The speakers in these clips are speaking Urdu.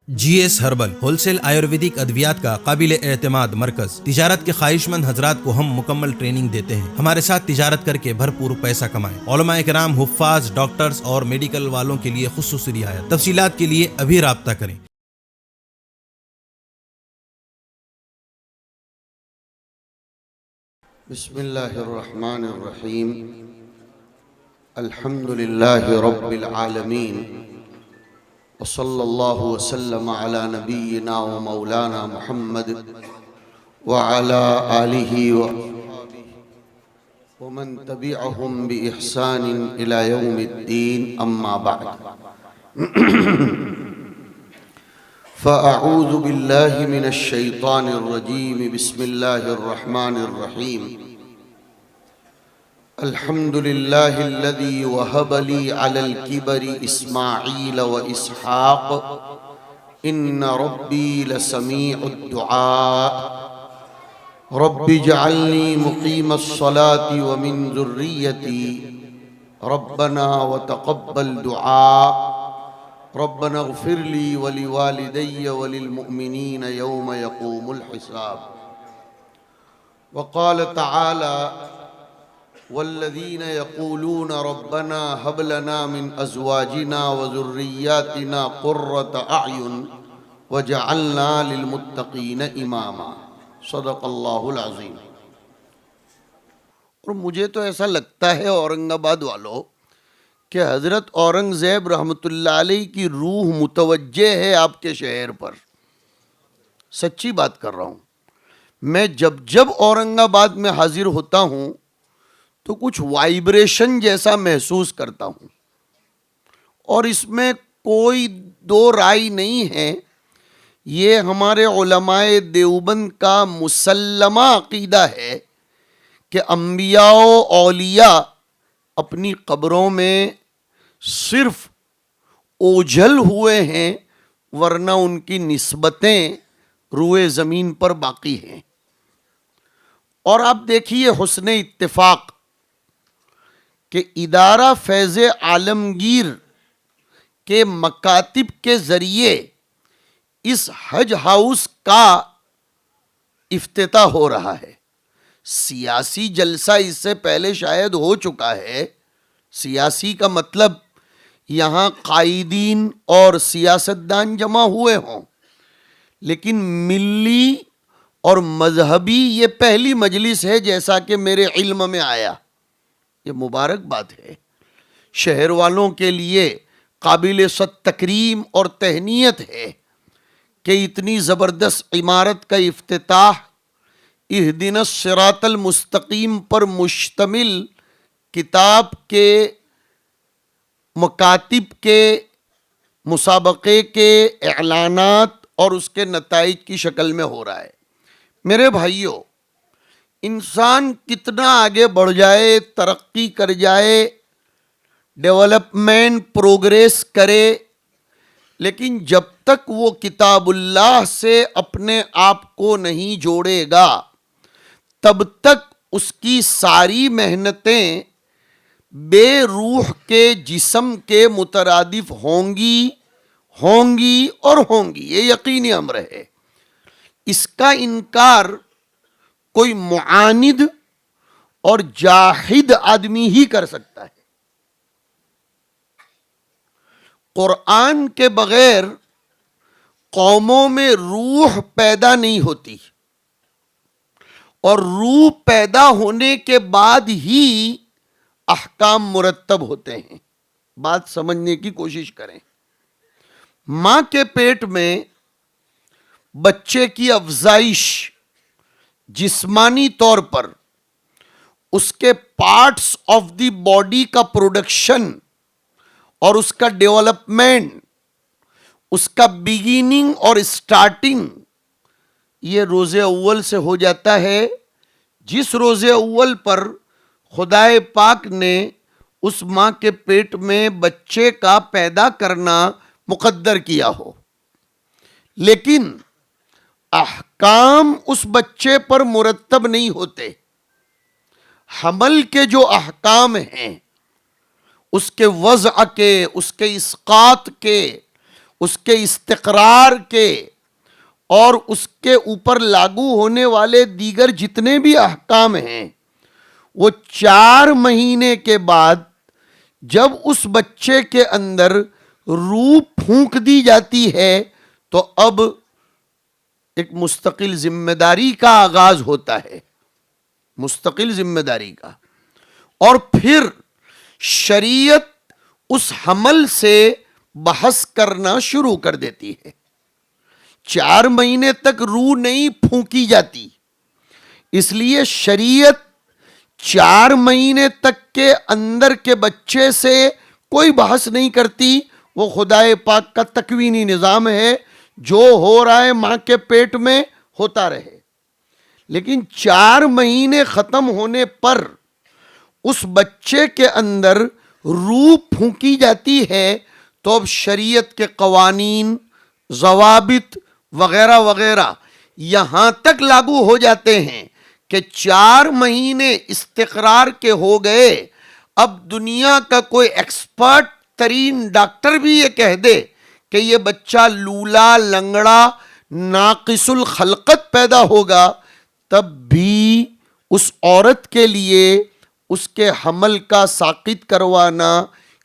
جی S herbal wholesale ayurvedic ادویات کا قابل اعتماد مرکز۔ تجارت کے خواہش مند حضرات کو ہم مکمل ٹریننگ دیتے ہیں۔ ہمارے ساتھ تجارت کر کے بھرپور پیسہ کمائیں۔ علماء کرام، حفاظ، ڈاکٹرز اور میڈیکل والوں کے لیے خصوصی رعایت۔ تفصیلات کے لیے ابھی رابطہ کریں۔ بسم اللہ الرحمن الرحیم۔ الحمد للہ رب العالمین، وصلی اللہ وسلم علی نبینا و مولانا محمد وعلی آلہ ومن تبعہم بإحسان الی یوم الدین، اما بعد فأعوذ باللہ من الشیطان الرجیم، بسم اللہ الرحمن الرحیم۔ الحمد للہ الذی وہب لی علی الکبر اسماعیل و اسحاق، ان ربی لسمیع الدعاء، رب اجعلنی مقیم الصلاة ومن ذریتی، ربنا وتقبل دعاء، ربنا اغفر لی ولوالدی وللمؤمنین یوم یقوم الحساب۔ وقال تعالی: والذین یقولون ربنا هب لنا من ازواجنا وذریاتنا قرة اعین وجعلنا للمتقین اماما۔ صدق اللہ العظیم۔ اور مجھے تو ایسا لگتا ہے اورنگ آباد والوں کہ حضرت اورنگزیب رحمۃ اللہ علیہ کی روح متوجہ ہے آپ کے شہر پر۔ سچی بات کر رہا ہوں، میں جب اورنگ آباد میں حاضر ہوتا ہوں تو کچھ وائبریشن جیسا محسوس کرتا ہوں، اور اس میں کوئی دو رائے نہیں ہے، یہ ہمارے علماء دیوبند کا مسلمہ عقیدہ ہے کہ انبیاء و اولیاء اپنی قبروں میں صرف اوجھل ہوئے ہیں، ورنہ ان کی نسبتیں روئے زمین پر باقی ہیں۔ اور آپ دیکھیے حسن اتفاق کہ ادارہ فیض عالمگیر کے مکاتب کے ذریعے اس حج ہاؤس کا افتتاح ہو رہا ہے۔ سیاسی جلسہ اس سے پہلے شاید ہو چکا ہے۔ سیاسی کا مطلب یہاں قائدین اور سیاستدان جمع ہوئے ہوں، لیکن ملی اور مذہبی یہ پہلی مجلس ہے جیسا کہ میرے علم میں آیا۔ یہ مبارک بات ہے، شہر والوں کے لیے قابل صد تکریم اور تہنیت ہے کہ اتنی زبردست عمارت کا افتتاح اہدنا الصراط المستقیم پر مشتمل کتاب کے مکاتب کے مسابقے کے اعلانات اور اس کے نتائج کی شکل میں ہو رہا ہے۔ میرے بھائیوں، انسان کتنا آگے بڑھ جائے، ترقی کر جائے، ڈیولپمنٹ پروگریس کرے، لیکن جب تک وہ کتاب اللہ سے اپنے آپ کو نہیں جوڑے گا، تب تک اس کی ساری محنتیں بے روح کے جسم کے مترادف ہوں گی اور ہوں گی، یہ یقینی امر ہے۔ اس کا انکار کوئی معاند اور جاحد آدمی ہی کر سکتا ہے۔ قرآن کے بغیر قوموں میں روح پیدا نہیں ہوتی، اور روح پیدا ہونے کے بعد ہی احکام مرتب ہوتے ہیں۔ بات سمجھنے کی کوشش کریں۔ ماں کے پیٹ میں بچے کی افزائش جسمانی طور پر، اس کے پارٹس آف دی باڈی کا پروڈکشن اور اس کا ڈیولپمنٹ، اس کا بگیننگ اور سٹارٹنگ، یہ روزے اول سے ہو جاتا ہے، جس روزے اول پر خدائے پاک نے اس ماں کے پیٹ میں بچے کا پیدا کرنا مقدر کیا ہو۔ لیکن احکام اس بچے پر مرتب نہیں ہوتے۔ حمل کے جو احکام ہیں، اس کے وضع کے، اس کے اسقاط کے، اس کے استقرار کے اور اس کے اوپر لاگو ہونے والے دیگر جتنے بھی احکام ہیں، وہ 4 مہینے کے بعد جب اس بچے کے اندر روح پھونک دی جاتی ہے تو اب ایک مستقل ذمہ داری کا آغاز ہوتا ہے، مستقل ذمہ داری کا، اور پھر شریعت اس حمل سے بحث کرنا شروع کر دیتی ہے۔ 4 مہینے تک روح نہیں پھونکی جاتی، اس لیے شریعت 4 مہینے تک کے اندر کے بچے سے کوئی بحث نہیں کرتی، وہ خدائے پاک کا تکوینی نظام ہے، جو ہو رہا ہے ماں کے پیٹ میں ہوتا رہے۔ لیکن 4 مہینے ختم ہونے پر اس بچے کے اندر روح پھونکی جاتی ہے تو اب شریعت کے قوانین، ضوابط وغیرہ وغیرہ یہاں تک لاگو ہو جاتے ہیں کہ 4 مہینے استقرار کے ہو گئے، اب دنیا کا کوئی ایکسپرٹ ترین ڈاکٹر بھی یہ کہہ دے کہ یہ بچہ لولا، لنگڑا، ناقص الخلقت پیدا ہوگا، تب بھی اس عورت کے لیے اس کے حمل کا ساقط کروانا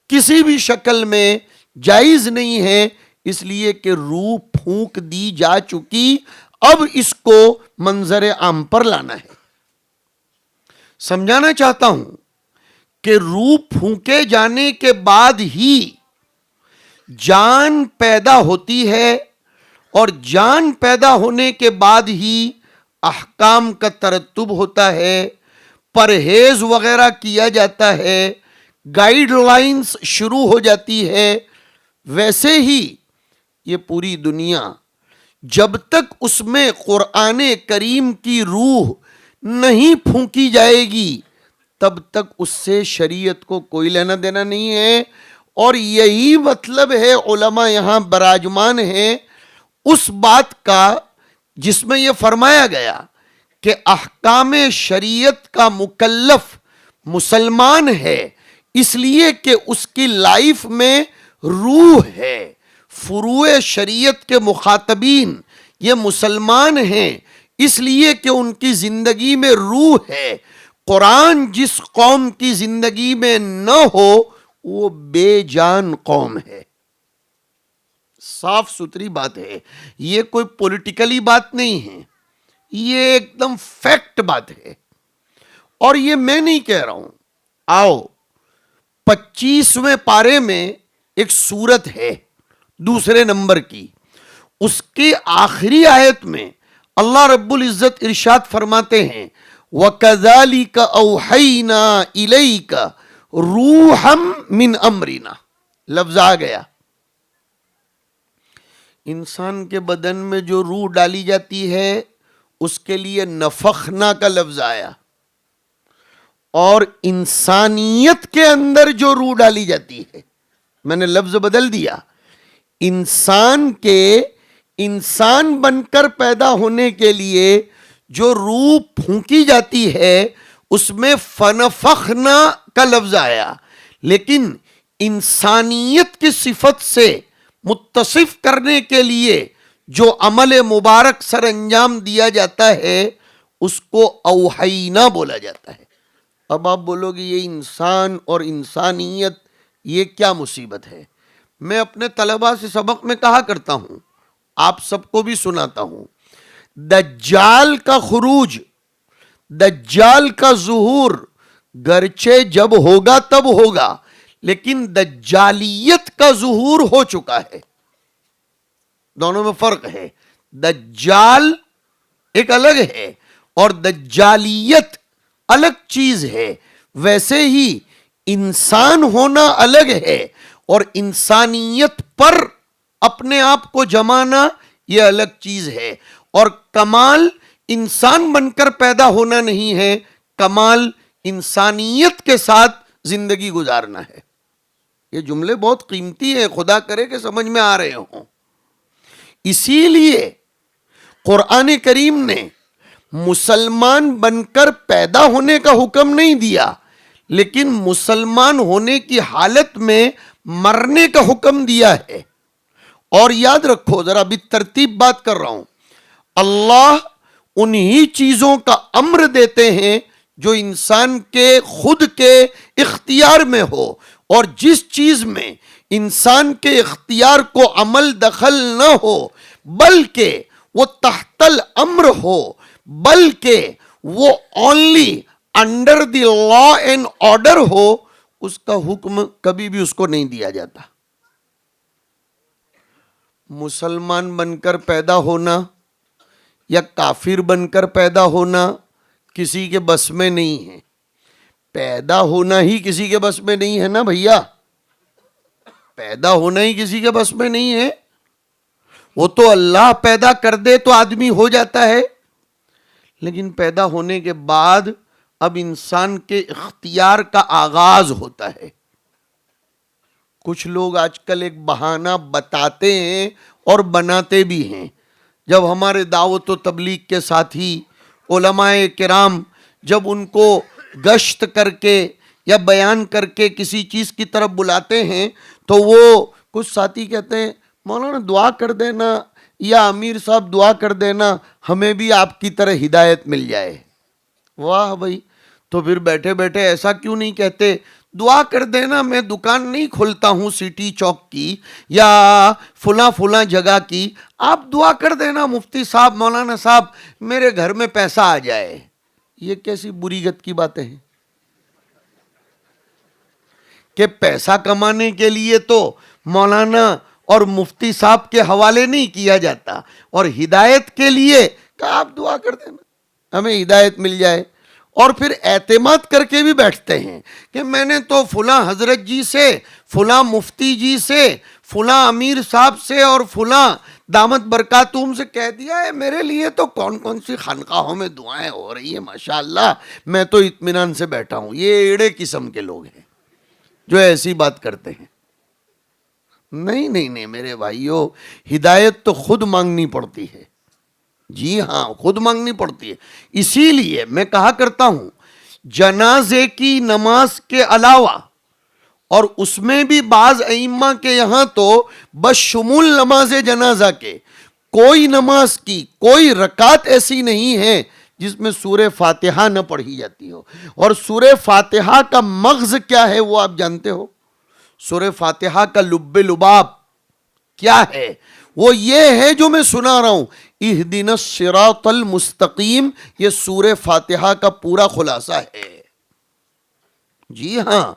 کسی بھی شکل میں جائز نہیں ہے، اس لیے کہ روح پھونک دی جا چکی، اب اس کو منظر عام پر لانا ہے۔ سمجھانا چاہتا ہوں کہ روح پھونکے جانے کے بعد ہی جان پیدا ہوتی ہے، اور جان پیدا ہونے کے بعد ہی احکام کا ترتب ہوتا ہے، پرہیز وغیرہ کیا جاتا ہے، گائیڈ لائنز شروع ہو جاتی ہے۔ ویسے ہی یہ پوری دنیا جب تک اس میں قرآن کریم کی روح نہیں پھونکی جائے گی تب تک اس سے شریعت کو کوئی لینا دینا نہیں ہے، اور یہی مطلب ہے، علماء یہاں براجمان ہیں اس بات کا جس میں یہ فرمایا گیا کہ احکام شریعت کا مکلف مسلمان ہے، اس لیے کہ اس کی لائف میں روح ہے، فروع شریعت کے مخاطبین یہ مسلمان ہیں، اس لیے کہ ان کی زندگی میں روح ہے۔ قرآن جس قوم کی زندگی میں نہ ہو وہ بے جان قوم ہے۔ صاف ستھری بات ہے، یہ کوئی پولیٹیکلی بات نہیں ہے، یہ ایک دم فیکٹ بات ہے، اور یہ میں نہیں کہہ رہا ہوں۔ آؤ 25ویں پارے میں ایک سورت ہے 2 نمبر کی، اس کی آخری آیت میں اللہ رب العزت ارشاد فرماتے ہیں وَكَذَلِكَ أَوْحَيْنَا إِلَيْكَ رُوحًا مِّنْ أَمْرِنَا، لفظ آ گیا۔ انسان کے بدن میں جو روح ڈالی جاتی ہے اس کے لیے نفخنا کا لفظ آیا، اور انسانیت کے اندر جو روح ڈالی جاتی ہے، میں نے لفظ بدل دیا، انسان کے انسان بن کر پیدا ہونے کے لیے جو روح پھونکی جاتی ہے اس میں فنفخنا کا لفظ آیا، لیکن انسانیت کی صفت سے متصف کرنے کے لیے جو عمل مبارک سر انجام دیا جاتا ہے اس کو اوحینا بولا جاتا ہے۔ اب آپ بولو گے یہ انسان اور انسانیت یہ کیا مصیبت ہے؟ میں اپنے طلباء سے سبق میں کہا کرتا ہوں، آپ سب کو بھی سناتا ہوں، دجال کا خروج، دجال کا ظہور گرچہ جب ہوگا تب ہوگا، لیکن دجالیت کا ظہور ہو چکا ہے۔ دونوں میں فرق ہے، دجال ایک الگ ہے اور دجالیت الگ چیز ہے۔ ویسے ہی انسان ہونا الگ ہے اور انسانیت پر اپنے آپ کو جمانا یہ الگ چیز ہے، اور کمال انسان بن کر پیدا ہونا نہیں ہے، کمال انسانیت کے ساتھ زندگی گزارنا ہے۔ یہ جملے بہت قیمتی ہیں، خدا کرے کہ سمجھ میں آ رہے ہوں۔ اسی لیے قرآن کریم نے مسلمان بن کر پیدا ہونے کا حکم نہیں دیا، لیکن مسلمان ہونے کی حالت میں مرنے کا حکم دیا ہے، اور یاد رکھو ذرا بھی ترتیب بات کر رہا ہوں، اللہ انہی چیزوں کا امر دیتے ہیں جو انسان کے خود کے اختیار میں ہو، اور جس چیز میں انسان کے اختیار کو عمل دخل نہ ہو بلکہ وہ تحت الامر ہو، بلکہ وہ only under the law and order ہو، اس کا حکم کبھی بھی اس کو نہیں دیا جاتا۔ مسلمان بن کر پیدا ہونا یا کافر بن کر پیدا ہونا کسی کے بس میں نہیں ہے، پیدا ہونا ہی کسی کے بس میں نہیں ہے نا بھیا، پیدا ہونا ہی کسی کے بس میں نہیں ہے، وہ تو اللہ پیدا کر دے تو آدمی ہو جاتا ہے، لیکن پیدا ہونے کے بعد اب انسان کے اختیار کا آغاز ہوتا ہے۔ کچھ لوگ آج کل ایک بہانہ بتاتے ہیں اور بناتے بھی ہیں۔ جب ہمارے دعوت و تبلیغ کے ساتھی علماء کرام جب ان کو گشت کر کے یا بیان کر کے کسی چیز کی طرف بلاتے ہیں تو وہ کچھ ساتھی کہتے ہیں مولانا دعا کر دینا یا امیر صاحب دعا کر دینا ہمیں بھی آپ کی طرح ہدایت مل جائے۔ واہ بھائی، تو پھر بیٹھے بیٹھے ایسا کیوں نہیں کہتے دعا کر دینا، میں دکان نہیں کھولتا ہوں سٹی چوک کی یا فلاں جگہ کی، آپ دعا کر دینا مفتی صاحب مولانا صاحب میرے گھر میں پیسہ آ جائے۔ یہ کیسی بری گت کی باتیں ہیں کہ پیسہ کمانے کے لیے تو مولانا اور مفتی صاحب کے حوالے نہیں کیا جاتا، اور ہدایت کے لیے کہ آپ دعا کر دینا ہمیں ہدایت مل جائے، اور پھر اعتماد کر کے بھی بیٹھتے ہیں کہ میں نے تو فلاں حضرت جی سے، فلاں مفتی جی سے، فلاں امیر صاحب سے اور فلاں دامت برکاتہم سے کہہ دیا ہے، میرے لیے تو کون کون سی خانقاہوں میں دعائیں ہو رہی ہیں ماشاءاللہ، میں تو اطمینان سے بیٹھا ہوں۔ یہ ایڑے قسم کے لوگ ہیں جو ایسی بات کرتے ہیں۔ نہیں میرے بھائیو، ہدایت تو خود مانگنی پڑتی ہے، جی ہاں خود مانگنی پڑتی ہے۔ اسی لیے میں کہا کرتا ہوں جنازے کی نماز کے علاوہ، اور اس میں بھی بعض ائمہ کے یہاں تو بشمول نماز جنازہ کے کوئی نماز کی کوئی رکعت ایسی نہیں ہے جس میں سورہ فاتحہ نہ پڑھی جاتی ہو۔ اور سورہ فاتحہ کا مغز کیا ہے وہ آپ جانتے ہو؟ سورہ فاتحہ کا لب لباب کیا ہے؟ وہ یہ ہے جو میں سنا رہا ہوں، اہدنا الصراط المستقیم، یہ سورہ فاتحہ کا پورا خلاصہ ہے۔ جی ہاں،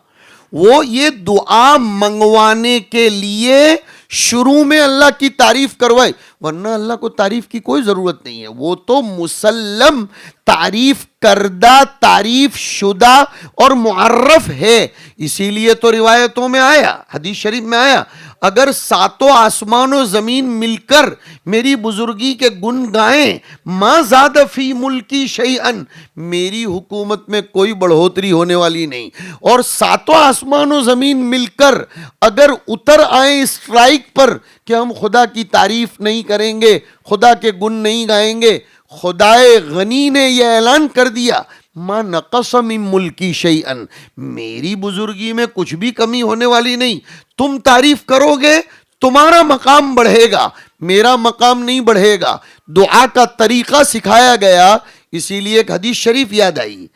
وہ یہ دعا منگوانے کے لیے شروع میں اللہ کی تعریف کروائے، ورنہ اللہ کو تعریف کی کوئی ضرورت نہیں ہے، وہ تو مسلم تعریف کردہ، تعریف شدہ اور معرف ہے۔ اسی لیے تو روایتوں میں آیا، حدیث شریف میں آیا، اگر ساتوں آسمان و زمین مل کر میری بزرگی کے گن گائیں، ما زاد فی ملکی شیئن، میری حکومت میں کوئی بڑھوتری ہونے والی نہیں، اور ساتوں آسمان و زمین مل کر اگر اتر آئیں اسٹرائک پر کہ ہم خدا کی تعریف نہیں کریں گے، خدا کے گن نہیں گائیں گے، خدائے غنی نے یہ اعلان کر دیا ما نقص من ملکی شیئن، میری بزرگی میں کچھ بھی کمی ہونے والی نہیں، تم تعریف کرو گے تمہارا مقام بڑھے گا، میرا مقام نہیں بڑھے گا۔ دعا کا طریقہ سکھایا گیا، اسی لیے ایک حدیث شریف یاد آئی،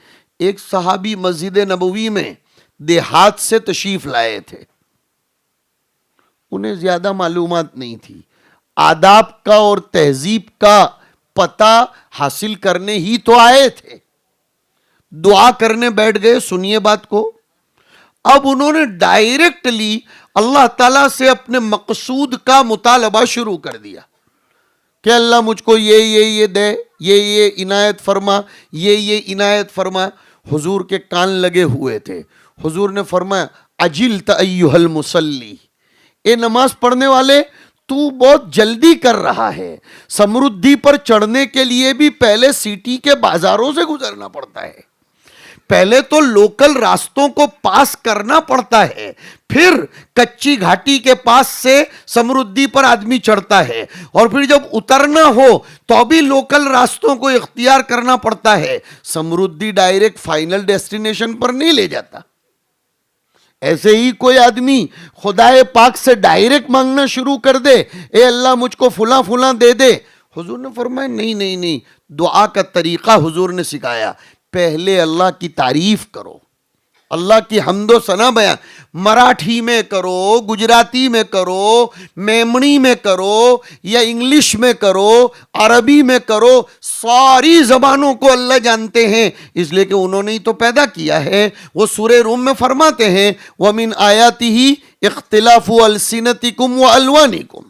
ایک صحابی مسجد نبوی میں دیہات سے تشریف لائے تھے، انہیں زیادہ معلومات نہیں تھی، آداب کا اور تہذیب کا پتہ حاصل کرنے ہی تو آئے تھے، دعا کرنے بیٹھ گئے۔ سنیے بات کو، اب انہوں نے ڈائریکٹلی اللہ تعالیٰ سے اپنے مقصود کا مطالبہ شروع کر دیا کہ اللہ مجھ کو یہ دے، یہ عنایت فرما، یہ عنایت فرما۔ حضور کے کان لگے ہوئے تھے، حضور نے فرمایا عجلت ایھا المصلی، اے نماز پڑھنے والے تو بہت جلدی کر رہا ہے، سمردھی پر چڑھنے کے لیے بھی پہلے سٹی کے بازاروں سے گزرنا پڑتا ہے، پہلے تو لوکل راستوں کو پاس کرنا پڑتا ہے، پھر کچی گھاٹی کے پاس سے سمردھی پر آدمی چڑھتا ہے، اور پھر جب اترنا ہو تو بھی لوکل راستوں کو اختیار کرنا پڑتا ہے۔ سمردھی ڈائریکٹ فائنل ڈیسٹینیشن پر نہیں لے جاتا، ایسے ہی کوئی آدمی خدا پاک سے ڈائریکٹ مانگنا شروع کر دے، اے اللہ مجھ کو فلاں فلاں دے دے، حضور نے فرمایا نہیں نہیں نہیں، دعا کا طریقہ حضور نے سکھایا، پہلے اللہ کی تعریف کرو، اللہ کی حمد و ثنا بیان، مراٹھی میں کرو، گجراتی میں کرو، میمنی میں کرو یا انگلش میں کرو، عربی میں کرو، ساری زبانوں کو اللہ جانتے ہیں، اس لیے کہ انہوں نے ہی تو پیدا کیا ہے۔ وہ سورہ روم میں فرماتے ہیں وَمِنْ آیَاتِهِ اخْتِلَافُ أَلْسِنَتِكُمْ وَأَلْوَانِكُمْ،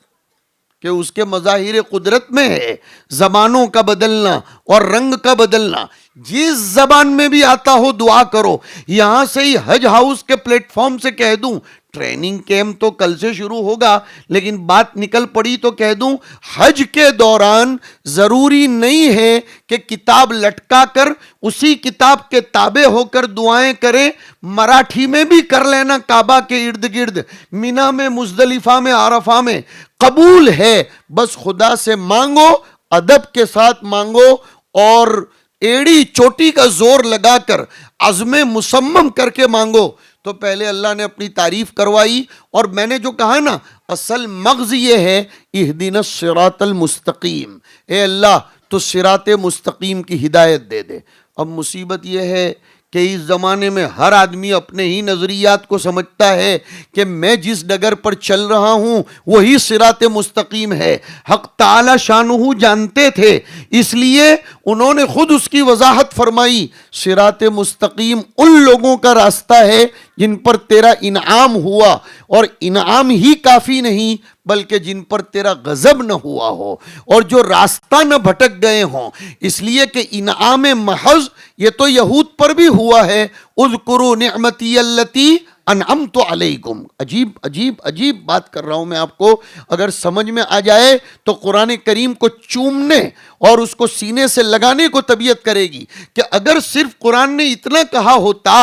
کہ اس کے مظاہر قدرت میں ہے زبانوں کا بدلنا اور رنگ کا بدلنا۔ جس زبان میں بھی آتا ہو دعا کرو۔ یہاں سے ہی حج ہاؤس کے پلیٹ فارم سے کہہ دوں، ٹریننگ کیمپ تو کل سے شروع ہوگا، لیکن بات نکل پڑی تو کہہ دوں، حج کے دوران ضروری نہیں ہے کہ کتاب لٹکا کر اسی کتاب کے تابع ہو کر دعائیں کریں، مراٹھی میں بھی کر لینا، کعبہ کے ارد گرد، مینا میں، مزدلفہ میں، عرفہ میں، قبول ہے۔ بس خدا سے مانگو، ادب کے ساتھ مانگو، اور ایڑی چوٹی کا زور لگا کر عزم مصمم کر کے مانگو، تو پہلے اللہ نے اپنی تعریف کروائی۔ اور میں نے جو کہا نا، اصل مغز یہ ہے، اہدنا الصراط المستقیم، اے اللہ تو صراط مستقیم کی ہدایت دے دے۔ اب مصیبت یہ ہے کہ اس زمانے میں ہر آدمی اپنے ہی نظریات کو سمجھتا ہے کہ میں جس ڈگر پر چل رہا ہوں وہی صراط مستقیم ہے۔ حق تعالی شانہ جانتے تھے، اس لیے انہوں نے خود اس کی وضاحت فرمائی، صراط مستقیم ان لوگوں کا راستہ ہے جن پر تیرا انعام ہوا، اور انعام ہی کافی نہیں بلکہ جن پر تیرا غضب نہ ہوا ہو اور جو راستہ نہ بھٹک گئے ہوں۔ اس لیے کہ انعام محض یہ تو یہود پر بھی ہوا ہے، اذکروا نعمتی اللتی انعمت علیکم۔ عجیب عجیب عجیب بات کر رہا ہوں میں آپ کو، اگر سمجھ میں آ جائے تو قرآن کریم کو چومنے اور اس کو سینے سے لگانے کو طبیعت کرے گی، کہ اگر صرف قرآن نے اتنا کہا ہوتا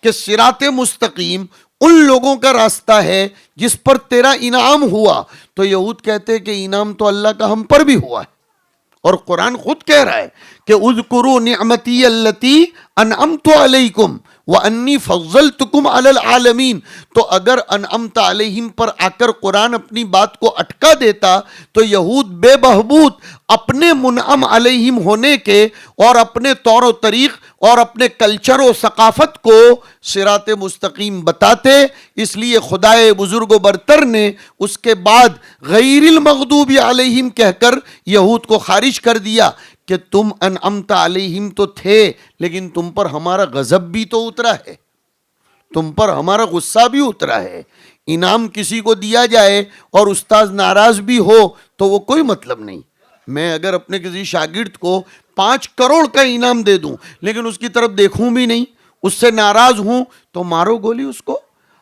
کہ صراط مستقیم ان لوگوں کا راستہ ہے جس پر تیرا انعام ہوا، تو یہود کہتے کہ انعام تو اللہ کا ہم پر بھی ہوا ہے، اور قرآن خود کہہ رہا ہے کہ اذکروا نعمتی اللتی انعمت علیکم وانی فضلتکم علی العالمین۔ تو اگر انعمت علیہم پر آ کر قرآن اپنی بات کو اٹکا دیتا تو یہود بے بہبود اپنے منعم علیہم ہونے کے اور اپنے طور و طریق اور اپنے کلچر و ثقافت کو صراط مستقیم بتاتے۔ اس لیے خدائے بزرگ و برتر نے اس کے بعد غیر المغضوب علیہم کہہ کر یہود کو خارج کر دیا کہ تم انعمت علیہم تو تھے، لیکن تم پر ہمارا غضب بھی تو اترا ہے، تم پر ہمارا غصہ بھی اترا ہے۔ انعام کسی کو دیا جائے اور استاذ ناراض بھی ہو تو وہ کوئی مطلب نہیں۔ میں اگر اپنے کسی شاگرد کو 5 کروڑ کا انعام دے دوں لیکن اس کی طرف دیکھوں بھی نہیں، اس سے ناراض ہوں، تو مارو گولی اس کو۔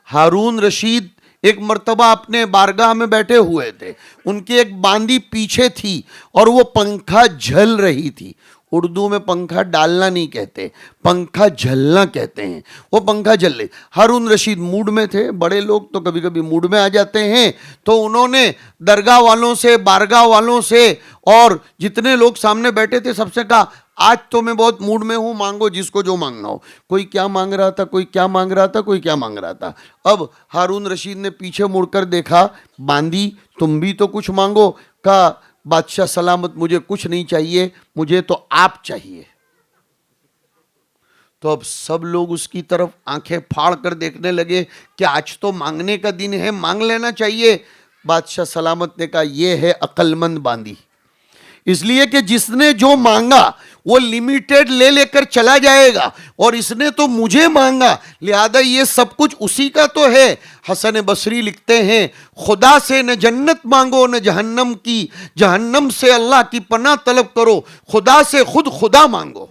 ہارون رشید ایک مرتبہ اپنے بارگاہ میں بیٹھے ہوئے تھے، ان کی ایک باندی پیچھے تھی اور وہ پنکھا جھل رہی تھی۔ اردو میں پنکھا ڈالنا نہیں کہتے، پنکھا جھلنا کہتے ہیں۔ وہ پنکھا جھل رہی، ہارون رشید موڈ میں تھے، بڑے لوگ تو کبھی کبھی موڈ میں آ جاتے ہیں، تو انہوں نے درگاہ والوں سے، بارگاہ والوں سے اور جتنے لوگ سامنے بیٹھے تھے سب سے کہا، آج تو میں بہت موڈ میں ہوں، مانگو جس کو جو مانگنا ہو۔ کوئی کیا مانگ رہا تھا، کوئی کیا مانگ رہا تھا، کوئی کیا مانگ رہا تھا۔ اب ہارون رشید نے پیچھے مڑ کر دیکھا، باندی تم بھی تو کچھ مانگو۔ کہا بادشاہ سلامت، مجھے کچھ نہیں چاہیے، مجھے تو آپ چاہیے۔ تو اب سب لوگ اس کی طرف آنکھیں پھاڑ کر دیکھنے لگے کہ آج تو مانگنے کا دن ہے، مانگ لینا چاہیے۔ بادشاہ سلامت نے کہا یہ ہے عقل مند باندی، اس لیے کہ جس نے جو مانگا وہ لمیٹڈ لے لے کر چلا جائے گا، اور اس نے تو مجھے مانگا، لہذا یہ سب کچھ اسی کا تو ہے۔ حسن بصری لکھتے ہیں خدا سے نہ جنت مانگو نہ جہنم کی، جہنم سے اللہ کی پناہ طلب کرو، خدا سے خود خدا مانگو،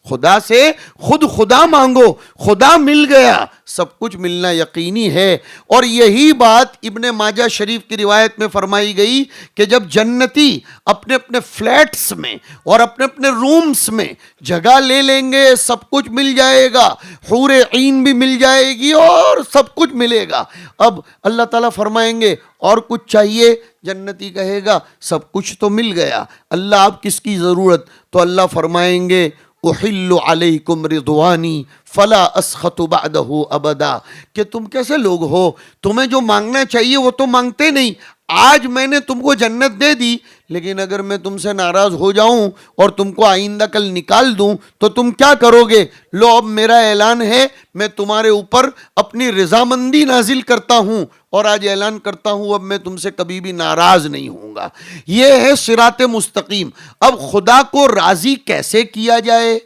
خدا سے خود خدا مانگو، خدا مل گیا، سب کچھ ملنا یقینی ہے۔ اور یہی بات ابن ماجہ شریف کی روایت میں فرمائی گئی کہ جب جنتی اپنے اپنے فلیٹس میں اور اپنے اپنے رومز میں جگہ لے لیں گے، سب کچھ مل جائے گا، حور عین بھی مل جائے گی اور سب کچھ ملے گا۔ اب اللہ تعالیٰ فرمائیں گے اور کچھ چاہیے؟ جنتی کہے گا سب کچھ تو مل گیا، اللہ آپ کس کی ضرورت؟ تو اللہ فرمائیں گے احل علیکم رضوانی فلا اسخط بعدہ ابدا، کہ تم کیسے لوگ ہو، تمہیں جو مانگنا چاہیے وہ تو مانگتے نہیں، آج میں نے تم کو جنت دے دی، لیکن اگر میں تم سے ناراض ہو جاؤں اور تم کو آئندہ کل نکال دوں تو تم کیا کرو گے؟ لو اب میرا اعلان ہے، میں تمہارے اوپر اپنی رضامندی نازل کرتا ہوں، اور آج اعلان کرتا ہوں اب میں تم سے کبھی بھی ناراض نہیں ہوں گا۔ یہ ہے صراط مستقیم۔ اب خدا کو راضی کیسے کیا جائے؟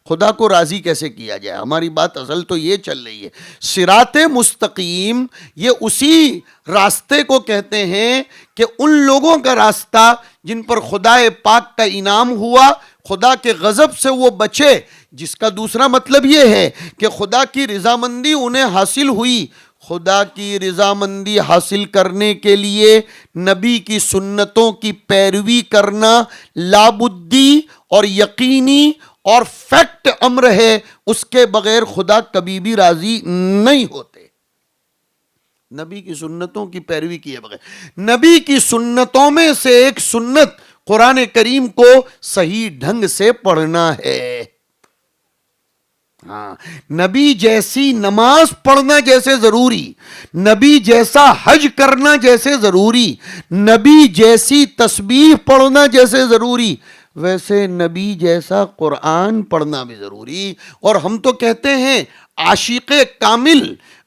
خدا کو راضی کیسے کیا جائے؟ ہماری بات اصل تو یہ چل رہی ہے، صراط مستقیم یہ اسی راستے کو کہتے ہیں کہ ان لوگوں کا راستہ جن پر خدا پاک کا انعام ہوا، خدا کے غضب سے وہ بچے، جس کا دوسرا مطلب یہ ہے کہ خدا کی رضامندی انہیں حاصل ہوئی۔ خدا کی رضامندی حاصل کرنے کے لیے نبی کی سنتوں کی پیروی کرنا لابدی اور یقینی اور فیکٹ امر ہے، اس کے بغیر خدا کبھی بھی راضی نہیں ہوتے۔ نبی کی سنتوں کی پیروی کیے بغیر، نبی کی سنتوں میں سے ایک سنت قرآن کریم کو صحیح ڈھنگ سے پڑھنا ہے۔ ہاں، نبی جیسی نماز پڑھنا جیسے ضروری، نبی جیسا حج کرنا جیسے ضروری، نبی جیسی تسبیح پڑھنا جیسے ضروری، ویسے نبی جیسا قرآن پڑھنا بھی ضروری۔ اور ہم تو کہتے ہیں عاشق کامل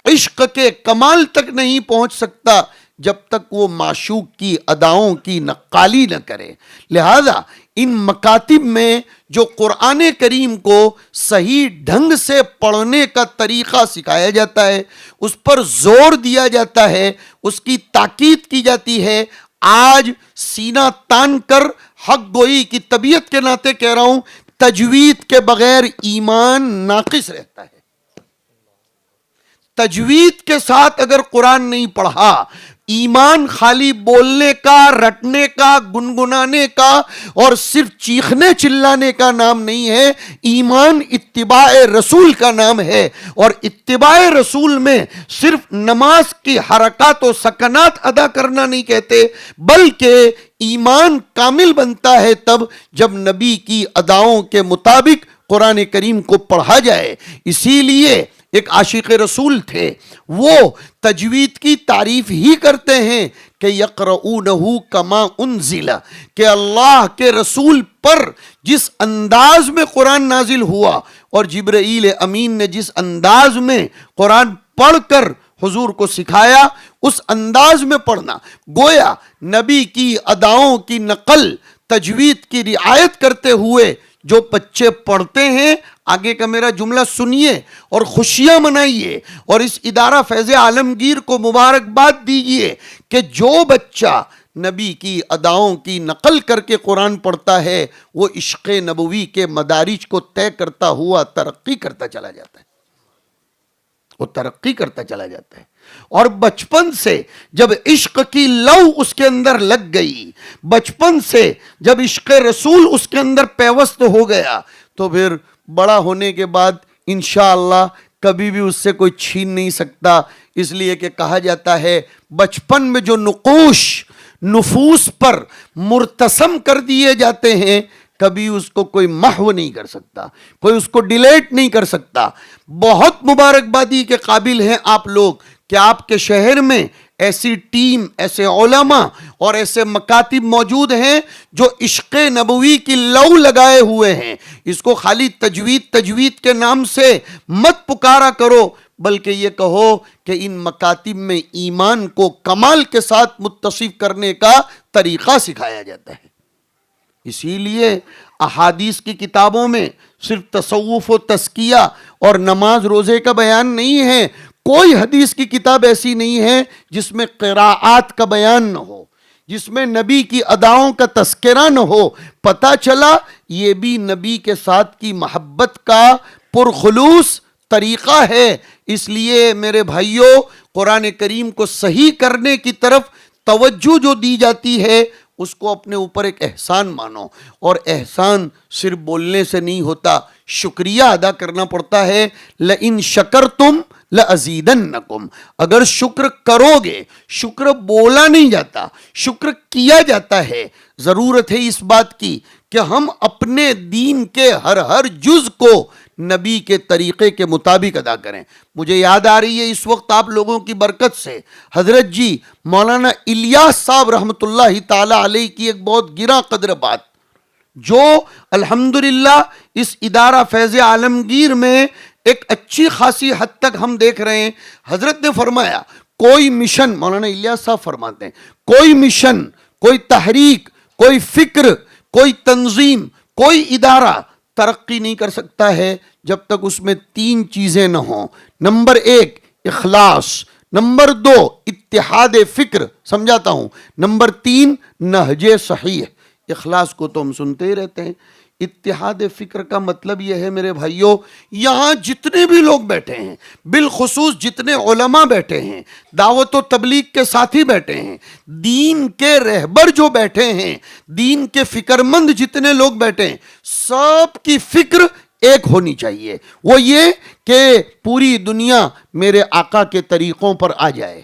عشق کے کمال تک نہیں پہنچ سکتا جب تک وہ معشوق کی اداؤں کی نقالی نہ کرے۔ لہذا ان مکاتب میں جو قرآن کریم کو صحیح ڈھنگ سے پڑھنے کا طریقہ سکھایا جاتا ہے، اس پر زور دیا جاتا ہے، اس کی تاکید کی جاتی ہے، آج سینہ تان کر حق گوئی کی طبیعت کے ناطے کہہ رہا ہوں، تجوید کے بغیر ایمان ناقص رہتا ہے۔ تجوید کے ساتھ اگر قرآن نہیں پڑھا، ایمان خالی بولنے کا، رٹنے کا، گنگنانے کا اور صرف چیخنے چلانے کا نام نہیں ہے، ایمان اتباع رسول کا نام ہے۔ اور اتباع رسول میں صرف نماز کی حرکات و سکنات ادا کرنا نہیں کہتے، بلکہ ایمان کامل بنتا ہے تب جب نبی کی اداؤں کے مطابق قرآن کریم کو پڑھا جائے۔ اسی لیے ایک عاشق رسول تھے، وہ تجوید کی تعریف ہی کرتے ہیں کہ یقرؤونہ کما انزل، کہ اللہ کے رسول پر جس انداز میں قرآن نازل ہوا اور جبرائیل امین نے جس انداز میں قرآن پڑھ کر حضور کو سکھایا، اس انداز میں پڑھنا۔ گویا نبی کی اداؤں کی نقل تجوید کی رعایت کرتے ہوئے جو بچے پڑھتے ہیں، آگے کا میرا جملہ سنیے اور خوشیاں منائیے، اور اس ادارہ فیض عالمگیر کو مبارکباد دیجیے کہ جو بچہ نبی کی اداؤں کی نقل کر کے قرآن پڑھتا ہے، وہ عشق نبوی کے مدارج کو طے کرتا ہوا ترقی کرتا چلا جاتا ہے، وہ ترقی کرتا چلا جاتا ہے۔ اور بچپن سے جب عشق کی لو اس کے اندر لگ گئی، بچپن سے جب عشق رسول اس کے اندر پیوست ہو گیا، تو پھر بڑا ہونے کے بعد انشاءاللہ کبھی بھی اس سے کوئی چھین نہیں سکتا، اس لیے کہ کہا جاتا ہے بچپن میں جو نقوش نفوس پر مرتسم کر دیے جاتے ہیں، کبھی اس کو کوئی محو نہیں کر سکتا، کوئی اس کو ڈیلیٹ نہیں کر سکتا۔ بہت مبارکبادی کے قابل ہیں آپ لوگ کہ آپ کے شہر میں ایسی ٹیم، ایسے علماء اور ایسے مکاتب موجود ہیں جو عشق نبوی کی لو لگائے ہوئے ہیں۔ اس کو خالی تجوید کے نام سے مت پکارا کرو، بلکہ یہ کہو کہ ان مکاتب میں ایمان کو کمال کے ساتھ متصف کرنے کا طریقہ سکھایا جاتا ہے۔ اسی لیے احادیث کی کتابوں میں صرف تصوف و تزکیہ اور نماز روزے کا بیان نہیں ہے، کوئی حدیث کی کتاب ایسی نہیں ہے جس میں قراءات کا بیان نہ ہو، جس میں نبی کی اداؤں کا تذکرہ نہ ہو۔ پتہ چلا یہ بھی نبی کے ساتھ کی محبت کا پرخلوص طریقہ ہے۔ اس لیے میرے بھائیوں، قرآن کریم کو صحیح کرنے کی طرف توجہ جو دی جاتی ہے، اس کو اپنے اوپر ایک احسان مانو، اور احسان صرف بولنے سے نہیں ہوتا، شکریہ ادا کرنا پڑتا ہے۔ لئن شکرتم لازیدنکم، اگر شکر کرو گے، شکر بولا نہیں جاتا، شکر کیا جاتا ہے۔ ضرورت ہے اس بات کی کہ ہم اپنے دین کے ہر جز کو نبی کے طریقے کے مطابق ادا کریں. مجھے یاد آ رہی ہے اس وقت آپ لوگوں کی برکت سے حضرت جی مولانا الیاس صاحب رحمۃ اللہ تعالی علیہ کی ایک بہت گراں قدر بات، جو الحمدللہ اس ادارہ فیض عالمگیر میں ایک اچھی خاصی حد تک ہم دیکھ رہے ہیں. حضرت نے فرمایا کوئی مشن، مولانا الیاس صاحب فرماتے ہیں، کوئی مشن، کوئی تحریک، کوئی فکر، کوئی تنظیم، کوئی ادارہ ترقی نہیں کر سکتا ہے جب تک اس میں 3 چیزیں نہ ہوں. نمبر 1 اخلاص، نمبر 2 اتحاد فکر، سمجھاتا ہوں، نمبر 3 نہج صحیح. اخلاص کو تو ہم سنتے ہی رہتے ہیں. اتحاد فکر کا مطلب یہ ہے میرے بھائیوں، یہاں جتنے بھی لوگ بیٹھے ہیں، بالخصوص جتنے علماء بیٹھے ہیں، دعوت و تبلیغ کے ساتھی بیٹھے ہیں، دین کے رہبر جو بیٹھے ہیں، دین کے فکر مند جتنے لوگ بیٹھے ہیں، سب کی فکر ایک ہونی چاہیے. وہ یہ کہ پوری دنیا میرے آقا کے طریقوں پر آ جائے،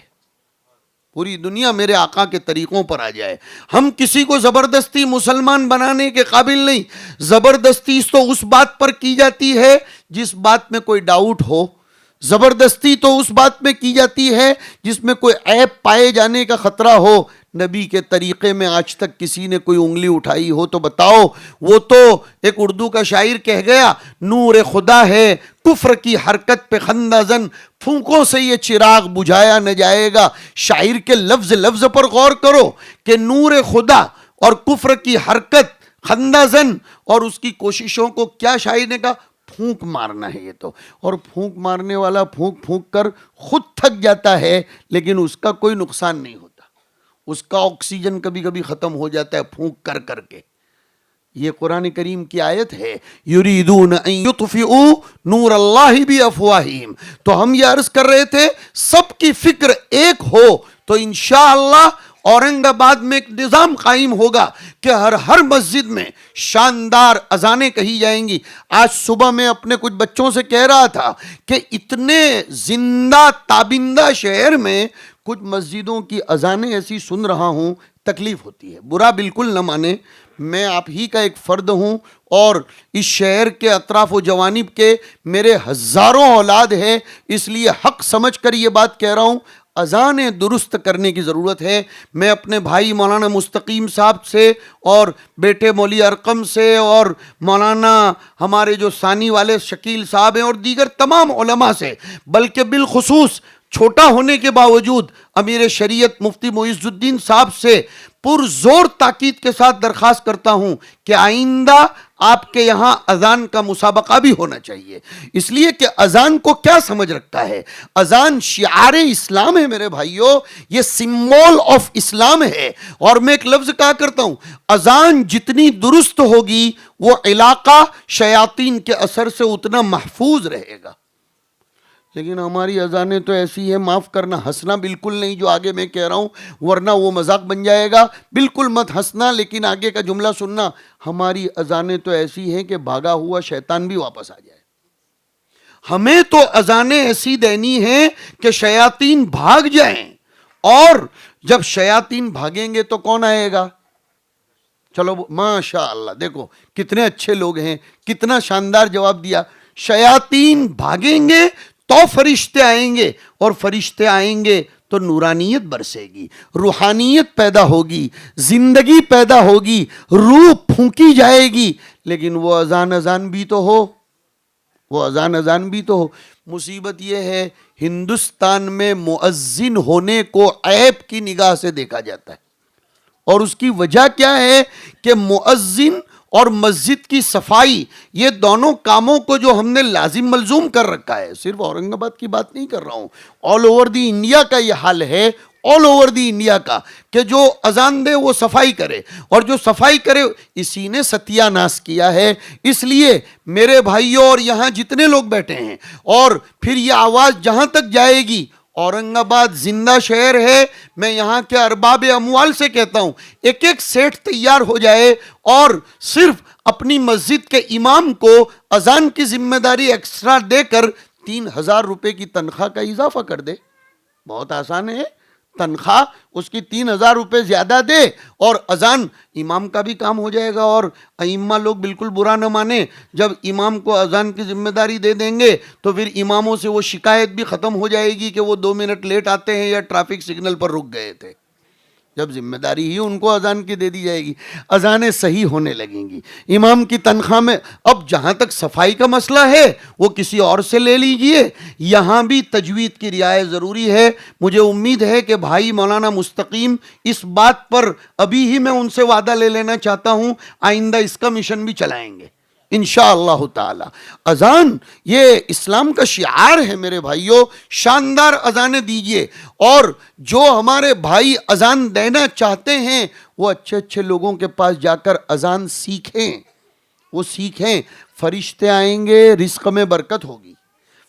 پوری دنیا میرے آقا کے طریقوں پر آ جائے. ہم کسی کو زبردستی مسلمان بنانے کے قابل نہیں. زبردستی تو اس بات پر کی جاتی ہے جس بات میں کوئی ڈاؤٹ ہو، زبردستی تو اس بات میں کی جاتی ہے جس میں کوئی عیب پائے جانے کا خطرہ ہو. نبی کے طریقے میں آج تک کسی نے کوئی انگلی اٹھائی ہو تو بتاؤ. وہ تو ایک اردو کا شاعر کہہ گیا، نور خدا ہے کفر کی حرکت پہ خندہ زن، پھونکوں سے یہ چراغ بجھایا نہ جائے گا. شاعر کے لفظ پر غور کرو کہ نور خدا اور کفر کی حرکت، خندہ زن، اور اس کی کوششوں کو کیا شاعر نے کہا؟ پھونک مارنا ہے. یہ تو، اور پھونک مارنے والا پھونک پھونک کر خود تھک جاتا ہے لیکن اس کا کوئی نقصان نہیں ہوتا، اس کا آکسیجن کبھی کبھی ختم ہو جاتا ہے پھونک کر کر کے. یہ قرآن کریم کی آیت ہے، یریدون ان یطفئوا نور اللہ بافواہہم. تو ہم یہ عرض کر رہے تھے سب کی فکر ایک ہو تو انشاءاللہ اورنگ آباد میں ایک نظام قائم ہوگا کہ ہر مسجد میں شاندار اذانیں کہی جائیں گی. آج صبح میں اپنے کچھ بچوں سے کہہ رہا تھا کہ اتنے زندہ تابندہ شہر میں کچھ مسجدوں کی اذانیں ایسی سن رہا ہوں، تکلیف ہوتی ہے. برا بالکل نہ مانے، میں آپ ہی کا ایک فرد ہوں اور اس شہر کے اطراف و جوانب کے میرے ہزاروں اولاد ہیں، اس لیے حق سمجھ کر یہ بات کہہ رہا ہوں. اذانیں درست کرنے کی ضرورت ہے. میں اپنے بھائی مولانا مستقیم صاحب سے اور بیٹے مولی ارقم سے اور مولانا ہمارے جو ثانی والے شکیل صاحب ہیں اور دیگر تمام علماء سے، بلکہ بالخصوص چھوٹا ہونے کے باوجود امیر شریعت مفتی معیز الدین صاحب سے پرزور تاکید کے ساتھ درخواست کرتا ہوں کہ آئندہ آپ کے یہاں اذان کا مسابقہ بھی ہونا چاہیے. اس لیے کہ اذان کو کیا سمجھ رکھتا ہے؟ اذان شعار اسلام ہے میرے بھائیوں، یہ سمبول آف اسلام ہے. اور میں ایک لفظ کہا کرتا ہوں، اذان جتنی درست ہوگی وہ علاقہ شیاطین کے اثر سے اتنا محفوظ رہے گا. لیکن ہماری اذانیں تو ایسی ہیں، معاف کرنا، ہنسنا بالکل نہیں جو آگے میں کہہ رہا ہوں ورنہ وہ مذاق بن جائے گا. بالکل مت ہنسنا، لیکن آگے کا جملہ سننا. ہماری اذانیں تو ایسی ہیں کہ بھاگا ہوا شیطان بھی واپس آ جائے. ہمیں تو اذانیں ایسی دینی ہیں کہ شیاطین بھاگ جائیں، اور جب شیاطین بھاگیں گے تو کون آئے گا؟ چلو ماشاءاللہ، دیکھو کتنے اچھے لوگ ہیں، کتنا شاندار جواب دیا. شیاطین بھاگیں گے تو فرشتے آئیں گے، اور فرشتے آئیں گے تو نورانیت برسے گی، روحانیت پیدا ہوگی، زندگی پیدا ہوگی، روح پھونکی جائے گی. لیکن وہ اذان بھی تو ہو، وہ اذان بھی تو ہو. مصیبت یہ ہے ہندوستان میں مؤذن ہونے کو عیب کی نگاہ سے دیکھا جاتا ہے، اور اس کی وجہ کیا ہے کہ مؤذن اور مسجد کی صفائی، یہ دونوں کاموں کو جو ہم نے لازم ملزوم کر رکھا ہے. صرف اورنگ آباد کی بات نہیں کر رہا ہوں، آل اوور دی انڈیا کا یہ حال ہے، آل اوور دی انڈیا کا، کہ جو اذان دے وہ صفائی کرے، اور جو صفائی کرے اسی نے ستیہ ناس کیا ہے. اس لیے میرے بھائیوں اور یہاں جتنے لوگ بیٹھے ہیں، اور پھر یہ آواز جہاں تک جائے گی، اورنگ آباد زندہ شہر ہے. میں یہاں کے ارباب اموال سے کہتا ہوں ایک ایک سیٹ تیار ہو جائے اور صرف اپنی مسجد کے امام کو اذان کی ذمہ داری ایکسٹرا دے کر 3,000 روپے کی تنخواہ کا اضافہ کر دے. بہت آسان ہے، تنخواہ اس کی 3,000 روپے زیادہ دے، اور اذان امام کا بھی کام ہو جائے گا۔ اور ائمہ لوگ بالکل برا نہ مانے، جب امام کو اذان کی ذمہ داری دے دیں گے تو پھر اماموں سے وہ شکایت بھی ختم ہو جائے گی کہ وہ 2 منٹ لیٹ آتے ہیں یا ٹریفک سگنل پر رک گئے تھے، جب ذمہ داری ہی ان کو اذان کی دے دی جائے گی، اذانیں صحیح ہونے لگیں گی۔ امام کی تنخواہ میں اب جہاں تک صفائی کا مسئلہ ہے وہ کسی اور سے لے لیجئے، یہاں بھی تجوید کی رعایت ضروری ہے۔ مجھے امید ہے کہ بھائی مولانا مستقیم اس بات پر ابھی ہی میں ان سے وعدہ لے لینا چاہتا ہوں، آئندہ اس کا مشن بھی چلائیں گے انشاءاللہ تعالی۔ اذان یہ اسلام کا شعار ہے میرے بھائیوں، شاندار اذانیں دیجئے، اور جو ہمارے بھائی اذان دینا چاہتے ہیں وہ اچھے اچھے لوگوں کے پاس جا کر اذان سیکھیں، وہ سیکھیں۔ فرشتے آئیں گے، رزق میں برکت ہوگی،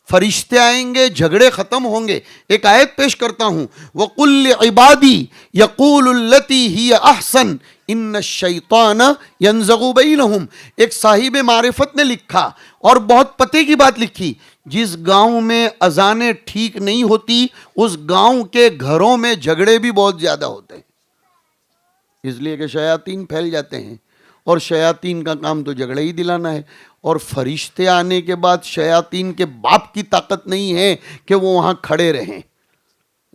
فرشتے آئیں گے، جھگڑے ختم ہوں گے۔ ایک آیت پیش کرتا ہوں، وَقُلْ لِعِبَادِي يَقُولُ الَّتِي هِيَ أَحْسَنُ ان الشیطان ینزغ بینہم۔ ایک صاحب معرفت نے لکھا اور بہت پتے کی بات لکھی، جس گاؤں میں اذانیں ٹھیک نہیں ہوتی اس گاؤں کے گھروں میں جھگڑے بھی بہت زیادہ ہوتے ہیں، اس لیے کہ شیاطین پھیل جاتے ہیں، اور شیاطین کا کام تو جھگڑے ہی دلانا ہے۔ اور فرشتے آنے کے بعد شیاطین کے باپ کی طاقت نہیں ہے کہ وہ وہاں کھڑے رہیں۔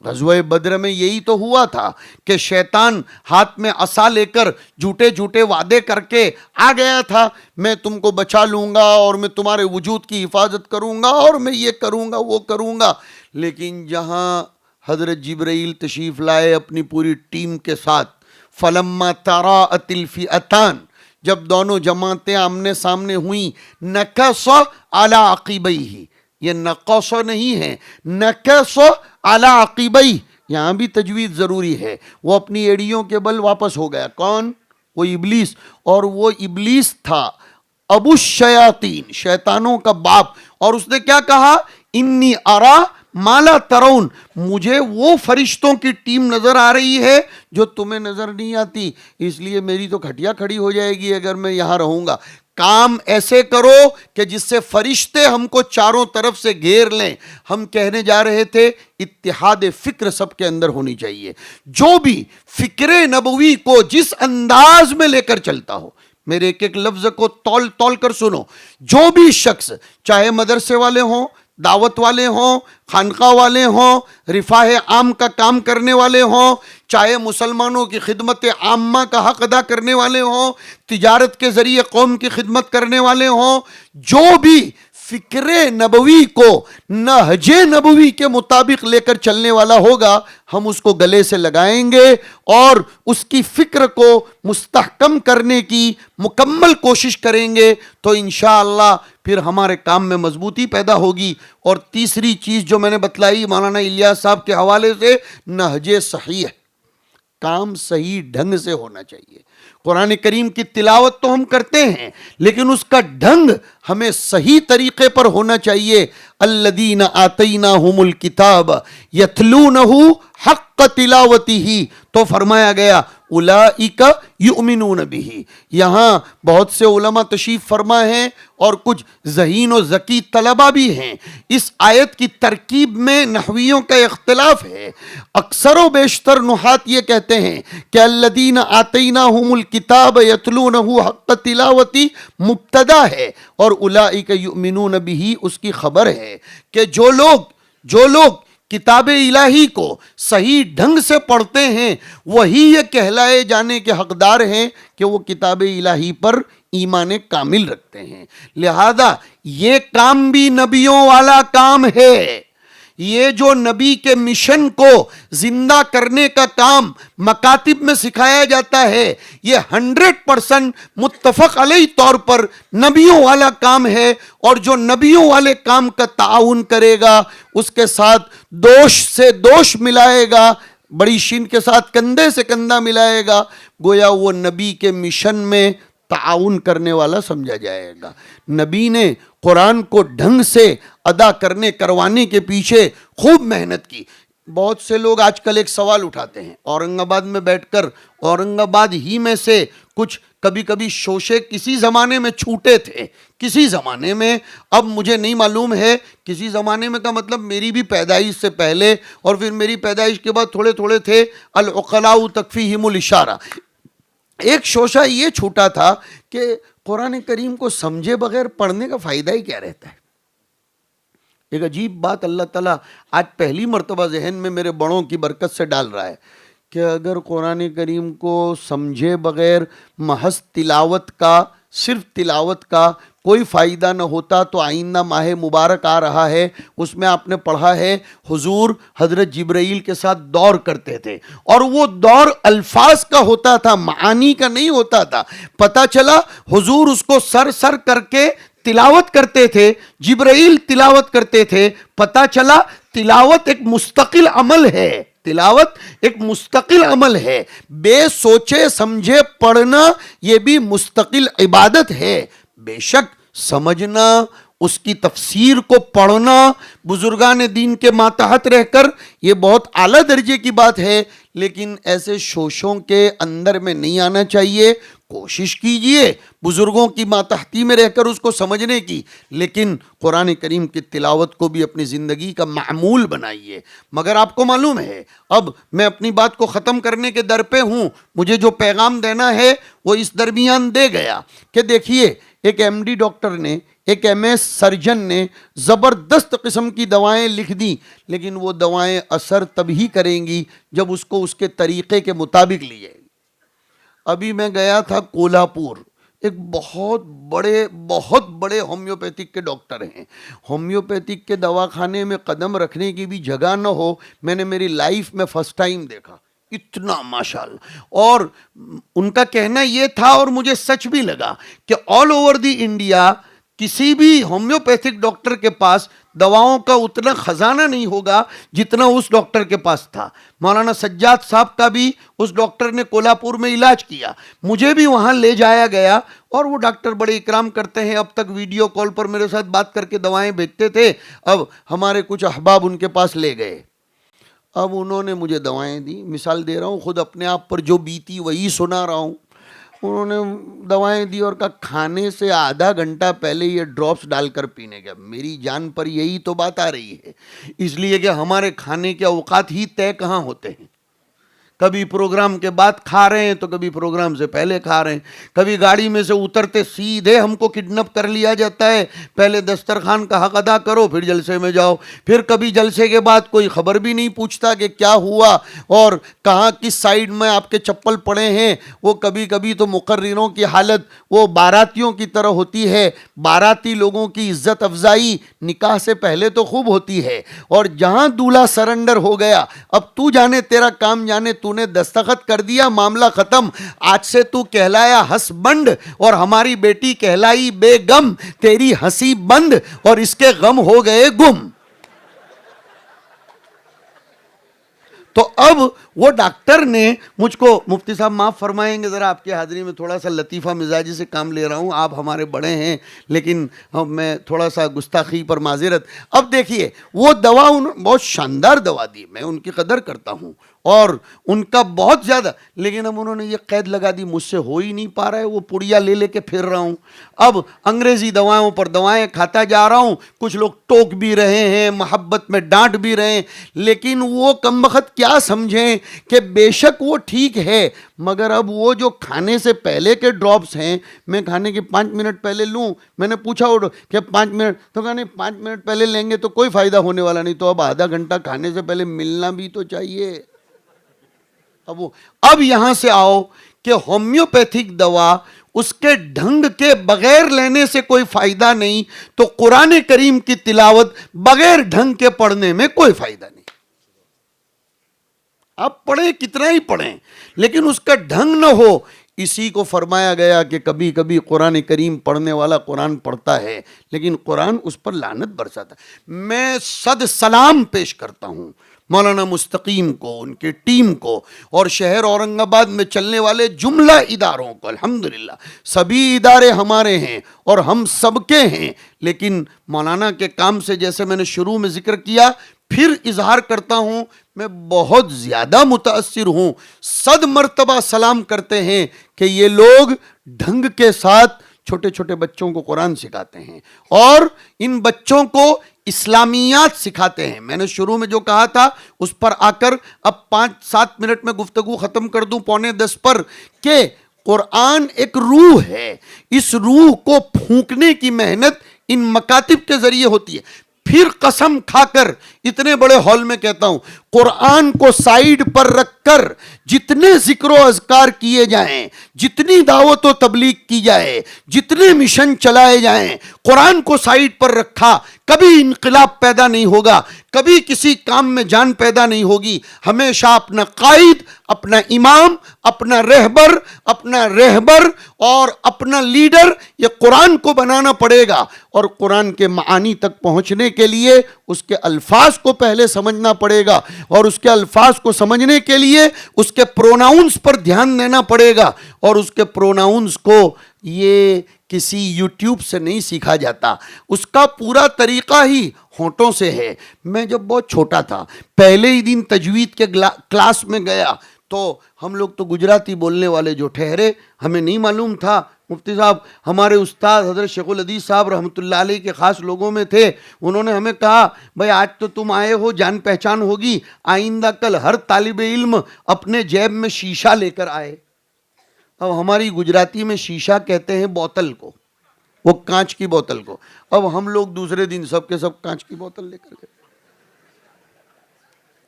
غزوہ بدر میں یہی تو ہوا تھا کہ شیطان ہاتھ میں عصا لے کر جھوٹے جھوٹے وعدے کر کے آ گیا تھا، میں تم کو بچا لوں گا اور میں تمہارے وجود کی حفاظت کروں گا اور میں یہ کروں گا وہ کروں گا، لیکن جہاں حضرت جبرائیل تشریف لائے اپنی پوری ٹیم کے ساتھ، فلما تراءت الفئتان، جب دونوں جماعتیں آمنے سامنے ہوئیں، نکص علی عقبیہ، یہ نقص نہیں ہے، نکص علی عقبیہ، یہاں بھی تجوید ضروری ہے، وہ اپنی ایڑیوں کے بل واپس ہو گیا۔ کون؟ وہ ابلیس، اور وہ ابلیس تھا ابو الشیاطین، شیطانوں کا باپ، اور اس نے کیا کہا؟ انی ارا ما لا ترون، مجھے وہ فرشتوں کی ٹیم نظر آ رہی ہے جو تمہیں نظر نہیں آتی، اس لیے میری تو کھٹیا کھڑی ہو جائے گی اگر میں یہاں رہوں گا۔ کام ایسے کرو کہ جس سے فرشتے ہم کو چاروں طرف سے گھیر لیں۔ ہم کہنے جا رہے تھے اتحاد فکر سب کے اندر ہونی چاہیے، جو بھی فکر نبوی کو جس انداز میں لے کر چلتا ہو، میرے ایک ایک لفظ کو تول تول کر سنو، جو بھی شخص چاہے مدرسے والے ہوں، دعوت والے ہوں، خانقاہ والے ہوں، رفاہ عام کا کام کرنے والے ہوں، چاہے مسلمانوں کی خدمت عامہ کا حق ادا کرنے والے ہوں، تجارت کے ذریعے قوم کی خدمت کرنے والے ہوں، جو بھی فکر نبوی کو نہج نبوی کے مطابق لے کر چلنے والا ہوگا، ہم اس کو گلے سے لگائیں گے اور اس کی فکر کو مستحکم کرنے کی مکمل کوشش کریں گے، تو انشاءاللہ پھر ہمارے کام میں مضبوطی پیدا ہوگی۔ اور تیسری چیز جو میں نے بتلائی مولانا الیاس صاحب کے حوالے سے، نہج صحیح، کام صحیح ڈھنگ سے ہونا چاہیے۔ قرآن کریم کی تلاوت تو ہم کرتے ہیں لیکن اس کا ڈھنگ ہمیں صحیح طریقے پر ہونا چاہیے۔ الذین آتیناہم الکتاب یتلونہ حق تلاوتہ، تو فرمایا گیا اولئک یؤمنون بہ۔ یہاں بہت سے علماء تشریف فرما ہیں اور کچھ ذہین و ذکی طلبہ بھی ہیں۔ اس آیت کی ترکیب میں نحویوں کا اختلاف ہے، اکثر و بیشتر نحات یہ کہتے ہیں کہ الذین آتیناہم الکتاب یتلونہ حق تلاوتی مبتدا ہے اور اولئک یؤمنون بہ اس کی خبر ہے، کہ جو لوگ کتاب الہی کو صحیح ڈھنگ سے پڑھتے ہیں وہی یہ کہلائے جانے کے حقدار ہیں کہ وہ کتاب الہی پر ایمان کامل رکھتے ہیں۔ لہذا یہ کام بھی نبیوں والا کام ہے، یہ جو نبی کے مشن کو زندہ کرنے کا کام مکاتب میں سکھایا جاتا ہے، یہ 100% متفق علیہ طور پر نبیوں والا کام ہے، اور جو نبیوں والے کام کا تعاون کرے گا اس کے ساتھ دوش سے دوش ملائے گا، بڑی شین کے ساتھ کندھے سے کندھا ملائے گا، گویا وہ نبی کے مشن میں تعاون کرنے والا سمجھا جائے گا۔ نبی نے قرآن کو ڈھنگ سے ادا کروانے کے پیچھے خوب محنت کی۔ بہت سے لوگ آج کل ایک سوال اٹھاتے ہیں، اورنگ آباد میں بیٹھ کر اورنگ آباد ہی میں سے کچھ کبھی کبھی شوشے کسی زمانے میں چھوٹے تھے، کسی زمانے میں، اب مجھے نہیں معلوم ہے، کسی زمانے میں کا مطلب میری بھی پیدائش سے پہلے اور پھر میری پیدائش کے بعد تھوڑے تھوڑے تھے، العقلاء تکفیہم الاشارہ۔ ایک شوشہ یہ چھوٹا تھا کہ قرآن کریم کو سمجھے بغیر پڑھنے کا فائدہ ہی کیا رہتا ہے۔ ایک عجیب بات اللہ تعالیٰ آج پہلی مرتبہ ذہن میں میرے بڑوں کی برکت سے ڈال رہا ہے کہ اگر قرآن کریم کو سمجھے بغیر محض تلاوت کا، صرف تلاوت کا کوئی فائدہ نہ ہوتا تو آئندہ ماہ مبارک آ رہا ہے، اس میں آپ نے پڑھا ہے حضور حضرت جبرائیل کے ساتھ دور کرتے تھے، اور وہ دور الفاظ کا ہوتا تھا، معانی کا نہیں ہوتا تھا۔ پتہ چلا حضور اس کو سر سر کر کے تلاوت کرتے تھے، جبرائیل تلاوت کرتے تھے۔ پتہ چلا تلاوت ایک مستقل عمل ہے، تلاوت ایک مستقل عمل ہے، بے سوچے سمجھے پڑھنا یہ بھی مستقل عبادت ہے۔ بے شک سمجھنا، اس کی تفسیر کو پڑھنا بزرگان دین کے ماتحت رہ کر یہ بہت اعلیٰ درجے کی بات ہے، لیکن ایسے شوشوں کے اندر میں نہیں آنا چاہیے۔ کوشش کیجئے بزرگوں کی ماتحتی میں رہ کر اس کو سمجھنے کی، لیکن قرآن کریم کی تلاوت کو بھی اپنی زندگی کا معمول بنائیے۔ مگر آپ کو معلوم ہے، اب میں اپنی بات کو ختم کرنے کے در پہ ہوں، مجھے جو پیغام دینا ہے وہ اس درمیان دے گیا کہ دیکھیے، ایک ایم ڈی ڈاکٹر نے، ایک ایم ایس سرجن نے زبردست قسم کی دوائیں لکھ دی، لیکن وہ دوائیں اثر تبھی کریں گی جب اس کو اس کے طریقے کے مطابق لی جائے گی۔ ابھی میں گیا تھا کولہاپور، ایک بہت بڑے ہومیوپیتھک کے ڈاکٹر ہیں۔ ہومیوپیتھک کے دواخانے میں قدم رکھنے کی بھی جگہ نہ ہو، میں نے میری لائف میں فرسٹ ٹائم دیکھا، اتنا ماشاءاللہ۔ اور ان کا کہنا یہ تھا، اور مجھے سچ بھی لگا، کہ آل اوور دی انڈیا کسی بھی ہومیوپیتھک ڈاکٹر کے پاس دواؤں کا اتنا خزانہ نہیں ہوگا جتنا اس ڈاکٹر کے پاس تھا۔ مولانا سجاد صاحب کا بھی اس ڈاکٹر نے کولہاپور میں علاج کیا، مجھے بھی وہاں لے جایا گیا، اور وہ ڈاکٹر بڑے اکرام کرتے ہیں، اب تک ویڈیو کال پر میرے ساتھ بات کر کے دوائیں بھیجتے تھے۔ اب ہمارے کچھ احباب ان کے پاس لے گئے، اب انہوں نے مجھے دوائیں دی، مثال دے رہا ہوں، خود اپنے آپ پر جو بیتی وہی سنا رہا ہوں۔ انہوں نے دوائیں دی اور کہا کھانے سے آدھا گھنٹہ پہلے یہ ڈراپس ڈال کر پینے کا۔ میری جان پر یہی تو بات آ رہی ہے، اس لیے کہ ہمارے کھانے کے اوقات ہی طے کہاں ہوتے ہیں۔ کبھی پروگرام کے بعد کھا رہے ہیں تو کبھی پروگرام سے پہلے کھا رہے ہیں، کبھی گاڑی میں سے اترتے سیدھے ہم کو کڈنپ کر لیا جاتا ہے، پہلے دسترخوان کا حق ادا کرو پھر جلسے میں جاؤ، پھر کبھی جلسے کے بعد کوئی خبر بھی نہیں پوچھتا کہ کیا ہوا اور کہاں کس سائیڈ میں آپ کے چپل پڑے ہیں۔ وہ کبھی کبھی تو مقرروں کی حالت وہ باراتیوں کی طرح ہوتی ہے، باراتی لوگوں کی عزت افزائی نکاح سے پہلے تو خوب ہوتی ہے، اور جہاں دولہا سرنڈر ہو گیا، اب تو جانے تیرا کام جانے، تو نے دستخط کر دیا، معاملہ ختم، آج سے تو کہلایا ہسبنڈ اور ہماری بیٹی کہلائی بیگم، تیری ہنسی بند اور اس کے غم ہو گئے گم۔ تو اب وہ ڈاکٹر نے مجھ کو، مفتی صاحب معاف فرمائیں گے، ذرا آپ کی حاضری میں تھوڑا سا لطیفہ مزاجی سے کام لے رہا ہوں، آپ ہمارے بڑے ہیں لیکن میں تھوڑا سا گستاخی پر معذرت۔ اب دیکھیے وہ دوا بہت شاندار دوا دی، میں ان کی قدر کرتا ہوں اور ان کا بہت زیادہ، لیکن اب انہوں نے یہ قید لگا دی مجھ سے ہو ہی نہیں پا رہا ہے، وہ پڑیا لے لے کے پھر رہا ہوں، اب انگریزی دوائوں پر دوائیں کھاتا جا رہا ہوں، کچھ لوگ ٹوک بھی رہے ہیں، محبت میں ڈانٹ بھی رہے ہیں، لیکن وہ کمبخت کیا سمجھیں کہ بے شک وہ ٹھیک ہے، مگر اب وہ جو کھانے سے پہلے کے ڈراپس ہیں، میں کھانے کے 5 منٹ پہلے لوں، میں نے پوچھا کہ 5 منٹ، تو کہا نہیں 5 منٹ پہلے لیں گے تو کوئی فائدہ ہونے والا نہیں، تو اب آدھا گھنٹہ کھانے سے پہلے ملنا بھی تو چاہیے۔ اب یہاں سے آؤ کہ ہومیوپیتھک دوا اس کے ڈھنگ کے بغیر لینے سے کوئی فائدہ نہیں، تو قرآن کریم کی تلاوت بغیر ڈھنگ کے پڑھنے میں کوئی فائدہ نہیں۔ آپ پڑھیں کتنا ہی پڑھیں لیکن اس کا ڈھنگ نہ ہو۔ اسی کو فرمایا گیا کہ کبھی کبھی قرآن کریم پڑھنے والا قرآن پڑھتا ہے لیکن قرآن اس پر لعنت برساتا ہے۔ میں صد سلام پیش کرتا ہوں مولانا مستقیم کو، ان کی ٹیم کو، اور شہر اورنگ آباد میں چلنے والے جملہ اداروں کو۔ الحمدللہ سبھی ادارے ہمارے ہیں اور ہم سب کے ہیں، لیکن مولانا کے کام سے جیسے میں نے شروع میں ذکر کیا، پھر اظہار کرتا ہوں میں بہت زیادہ متاثر ہوں، 100 مرتبہ سلام کرتے ہیں کہ یہ لوگ ڈھنگ کے ساتھ چھوٹے چھوٹے بچوں کو قرآن سکھاتے ہیں اور ان بچوں کو اسلامیات سکھاتے ہیں۔ میں نے شروع میں جو کہا تھا اس پر آ کر اب 5-7 منٹ میں گفتگو ختم کر دوں 9:45 پر، کہ قرآن ایک روح ہے، اس روح کو پھونکنے کی محنت ان مکاتب کے ذریعے ہوتی ہے۔ پھر قسم کھا کر اتنے بڑے ہال میں کہتا ہوں، قرآن کو سائیڈ پر رکھ کر جتنے ذکر و اذکار کیے جائیں، جتنی دعوت و تبلیغ کی جائے، جتنے مشن چلائے جائیں، قرآن کو سائیڈ پر رکھا کبھی انقلاب پیدا نہیں ہوگا، کبھی کسی کام میں جان پیدا نہیں ہوگی۔ ہمیشہ اپنا قائد، اپنا امام، اپنا رہبر اور اپنا لیڈر یہ قرآن کو بنانا پڑے گا، اور قرآن کے معانی تک پہنچنے کے لیے اس کے الفاظ کو پہلے سمجھنا پڑے گا، اور اس کے الفاظ کو سمجھنے کے لیے اس کے پروناؤنس پر دھیان دینا پڑے گا، اور اس کے پروناؤنس کو یہ کسی یوٹیوب سے نہیں سیکھا جاتا، اس کا پورا طریقہ ہی ہونٹوں سے ہے۔ میں جب بہت چھوٹا تھا، پہلے ہی دن تجوید کے کلاس میں گیا تو ہم لوگ تو گجراتی بولنے والے جو ٹھہرے، ہمیں نہیں معلوم تھا۔ مفتی صاحب ہمارے استاد حضرت شیخ الحدیث صاحب رحمۃ اللہ علیہ کے خاص لوگوں میں تھے، انہوں نے ہمیں کہا بھائی آج تو تم آئے ہو، جان پہچان ہوگی، آئندہ کل ہر طالب علم اپنے جیب میں شیشہ لے کر آئے۔ اب ہماری گجراتی میں شیشہ کہتے ہیں بوتل کو، وہ کانچ کی بوتل کو۔ اب ہم لوگ دوسرے دن سب کے سب کانچ کی بوتل لے کر گئے،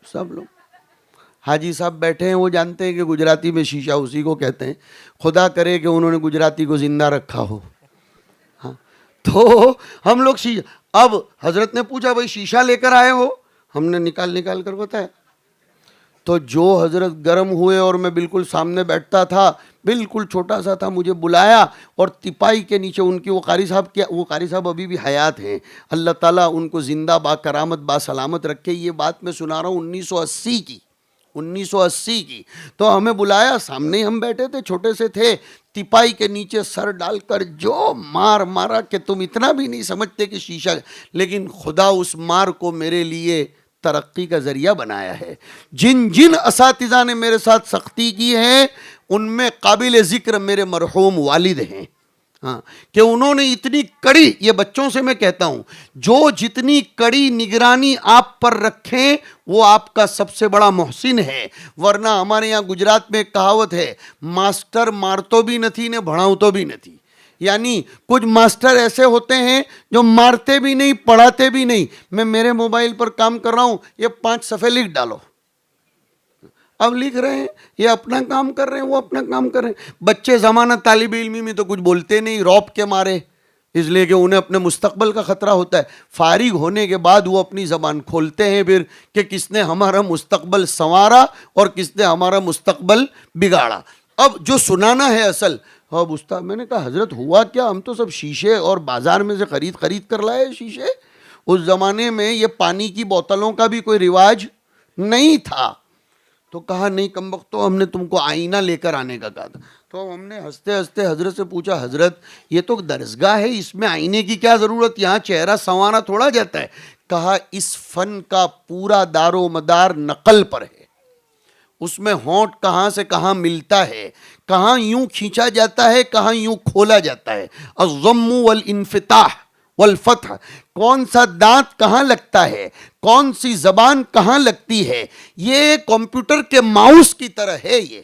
سب لوگ۔ حاجی صاحب بیٹھے ہیں، وہ جانتے ہیں کہ گجراتی میں شیشہ اسی کو کہتے ہیں، خدا کرے کہ انہوں نے گجراتی کو زندہ رکھا ہو۔ ہاں تو ہم لوگ شیشہ، اب حضرت نے پوچھا بھائی شیشہ لے کر آئے ہو؟ ہم نے نکال کر بتایا۔ تو جو حضرت گرم ہوئے، اور میں بالکل سامنے بیٹھتا تھا، بالکل چھوٹا سا تھا، مجھے بلایا اور تپائی کے نیچے ان کی، وہ قاری صاحب ابھی بھی حیات ہیں، اللہ تعالیٰ ان کو زندہ با کرامت با سلامت رکھے۔ یہ بات میں سنا رہا ہوں 1980 کی۔ تو ہمیں بلایا، سامنے ہم بیٹھے تھے، چھوٹے سے تھے، تپائی کے نیچے سر ڈال کر جو مارا کہ تم اتنا بھی نہیں سمجھتے کہ شیشہ، لیکن خدا اس مار کو میرے لیے ترقی کا ذریعہ بنایا ہے۔ جن اساتذہ نے میرے ساتھ سختی کی ہے ان میں قابل ذکر میرے مرحوم والد ہیں، ہاں، کہ انہوں نے اتنی کڑی، یہ بچوں سے میں کہتا ہوں، جو جتنی کڑی نگرانی آپ پر رکھیں وہ آپ کا سب سے بڑا محسن ہے۔ ورنہ ہمارے یہاں گجرات میں ایک کہاوت ہے، ماسٹر مارتو بھی نہ تھی نے بھڑاؤ تو بھی نہ تھی۔ یعنی کچھ ماسٹر ایسے ہوتے ہیں جو مارتے بھی نہیں، پڑھاتے بھی نہیں۔ میں میرے موبائل پر کام کر رہا ہوں، یہ 5 صفحے لکھ ڈالو، اب لکھ رہے ہیں، یہ اپنا کام کر رہے ہیں، وہ اپنا کام کر رہے ہیں۔ بچے زمانہ طالب علمی میں تو کچھ بولتے نہیں، رعب کے مارے، اس لیے کہ انہیں اپنے مستقبل کا خطرہ ہوتا ہے۔ فارغ ہونے کے بعد وہ اپنی زبان کھولتے ہیں پھر کہ کس نے ہمارا مستقبل سنوارا اور کس نے ہمارا مستقبل بگاڑا۔ اب جو سنانا ہے اصل، اب استاد، میں نے کہا حضرت ہوا کیا؟ ہم تو سب شیشے اور بازار میں سے خرید کر لائے شیشے۔ اس زمانے میں یہ پانی کی بوتلوں کا بھی کوئی رواج نہیں تھا۔ تو کہا نہیں کمبختو، ہم نے تم کو آئینہ لے کر آنے کا کہا تھا۔ تو ہم نے ہنستے ہنستے حضرت سے پوچھا، حضرت یہ تو درسگاہ ہے، اس میں آئینے کی کیا ضرورت؟ یہاں چہرہ سنوارا تھوڑا جاتا ہے۔ کہا اس فن کا پورا دار و مدار نقل پر ہے، اس میں ہونٹ کہاں سے کہاں ملتا ہے، کہاں یوں کھینچا جاتا ہے، کہاں یوں کھولا جاتا ہے، الضم والانفتاح والفتح، کون سا دانت کہاں لگتا ہے، کون سی زبان کہاں لگتی ہے۔ یہ کمپیوٹر کے ماؤس کی طرح ہے، یہ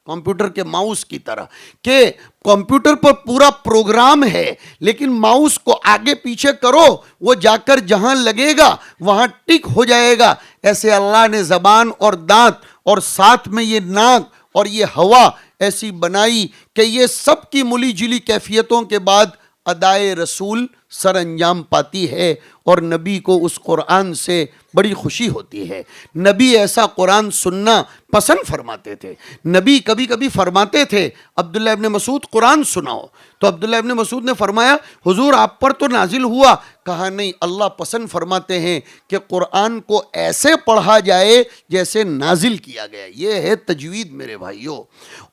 کمپیوٹر کے ماؤس کی طرح کہ کمپیوٹر پر پورا پروگرام ہے، لیکن ماؤس کو آگے پیچھے کرو، وہ جا کر جہاں لگے گا وہاں ٹک ہو جائے گا۔ ایسے اللہ نے زبان اور دانت اور ساتھ میں یہ ناک اور یہ ہوا ایسی بنائی کہ یہ سب کی ملی جلی کیفیتوں کے بعد ادائے رسول سر انجام پاتی ہے، اور نبی کو اس قرآن سے بڑی خوشی ہوتی ہے۔ نبی ایسا قرآن سننا پسند فرماتے تھے۔ نبی کبھی کبھی فرماتے تھے عبداللہ ابن مسعود قرآن سناؤ، تو عبداللہ ابن مسعود نے فرمایا حضور آپ پر تو نازل ہوا۔ کہا نہیں، اللہ پسند فرماتے ہیں کہ قرآن کو ایسے پڑھا جائے جیسے نازل کیا گیا۔ یہ ہے تجوید میرے بھائیوں۔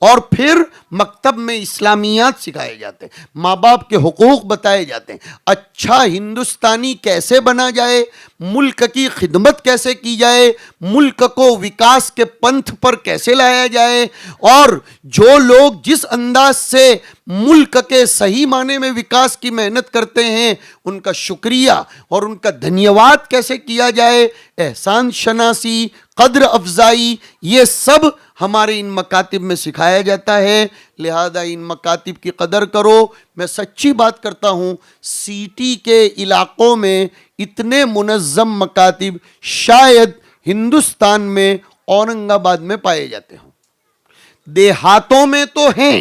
اور پھر مکتب میں اسلامیات سکھائے جاتے ہیں، ماں باپ کے حقوق بتائے جاتے ہیں، اچھا ہندوستانی کیسے بنا جائے، ملک کی خدمت کیسے کی جائے، ملک کو وکاس کے پنتھ پر کیسے لایا جائے، اور جو لوگ جس انداز سے ملک کے صحیح معنی میں وکاس کی محنت کرتے ہیں ان کا شکریہ اور ان کا دھنیواد کیسے کیا جائے، احسان شناسی، قدر افزائی، یہ سب ہمارے ان مکاتب میں سکھایا جاتا ہے۔ لہذا ان مکاتب کی قدر کرو۔ میں سچی بات کرتا ہوں، سٹی کے علاقوں میں اتنے منظم مکاتب شاید ہندوستان میں اورنگ آباد میں پائے جاتے ہوں۔ دیہاتوں میں تو ہیں،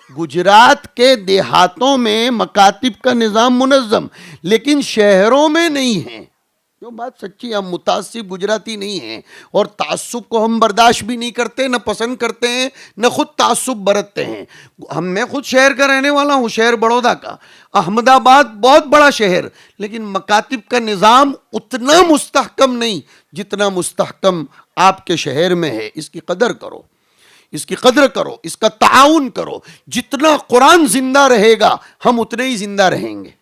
گجرات کے دیہاتوں میں مکاتب کا نظام منظم، لیکن شہروں میں نہیں ہیں۔ جو بات سچی، ہم متعصب گجراتی نہیں ہیں اور تعصب کو ہم برداشت بھی نہیں کرتے، نہ پسند کرتے ہیں، نہ خود تعصب برتتے ہیں۔ میں خود شہر کا رہنے والا ہوں، شہر بڑودہ کا۔ احمد آباد بہت بڑا شہر، لیکن مکاتب کا نظام اتنا مستحکم نہیں جتنا مستحکم آپ کے شہر میں ہے۔ اس کی قدر کرو، اس کی قدر کرو، اس کا تعاون کرو۔ جتنا قرآن زندہ رہے گا ہم اتنے ہی زندہ رہیں گے۔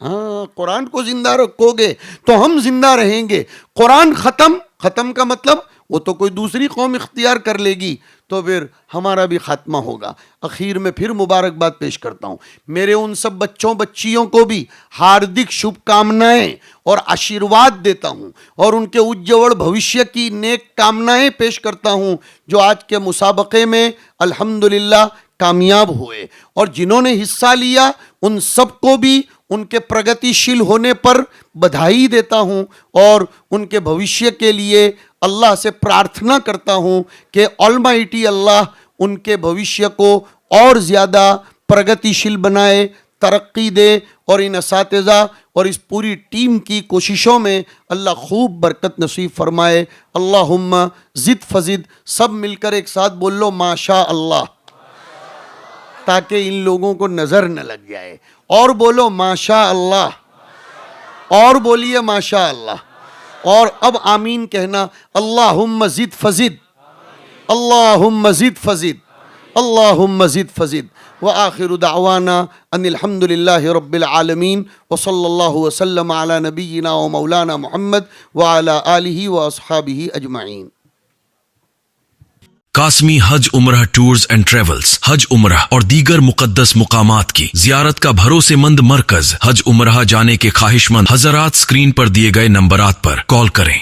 ہاں، قرآن کو زندہ رکھو گے تو ہم زندہ رہیں گے۔ قرآن ختم کا مطلب وہ تو کوئی دوسری قوم اختیار کر لے گی تو پھر ہمارا بھی خاتمہ ہوگا۔ اخیر میں پھر مبارکباد پیش کرتا ہوں، میرے ان سب بچوں بچیوں کو بھی ہاردک شبھ کامنائیں اور آشیرواد دیتا ہوں، اور ان کے اجوڑ بھوشیہ کی نیک کامنائیں پیش کرتا ہوں جو آج کے مسابقے میں الحمدللہ کامیاب ہوئے، اور جنہوں نے حصہ لیا ان سب کو بھی ان کے پرگتی شیل ہونے پر بدھائی دیتا ہوں، اور ان کے بھوشیہ کے لیے اللہ سے پرارتھنا کرتا ہوں کہ آلمائٹی اللہ ان کے بھوشیہ کو اور زیادہ پرگتی شیل بنائے، ترقی دے، اور ان اساتذہ اور اس پوری ٹیم کی کوششوں میں اللہ خوب برکت نصیب فرمائے۔ اللہم زد فزد، سب مل کر ایک ساتھ بول لو ماشاء اللہ، تاکہ ان لوگوں کو نظر نہ لگ جائے، اور بولو ماشاء اللہ، اور بولیے ماشاء اللہ، اور اب آمین کہنا۔ اللہم زد فزد، اللہم زد فزد، اللہم زد فزد، وآخر دعوانا ان الحمدللہ رب العالمین، وصلی اللہ وسلم علی نبینا و مولانا محمد وعلی آلہ و اصحابہ اجمعین۔ قاسمی حج عمرہ ٹورز اینڈ ٹریولز، حج عمرہ اور دیگر مقدس مقامات کی زیارت کا بھروسے مند مرکز۔ حج عمرہ جانے کے خواہش مند حضرات اسکرین پر دیے گئے نمبرات پر کال کریں۔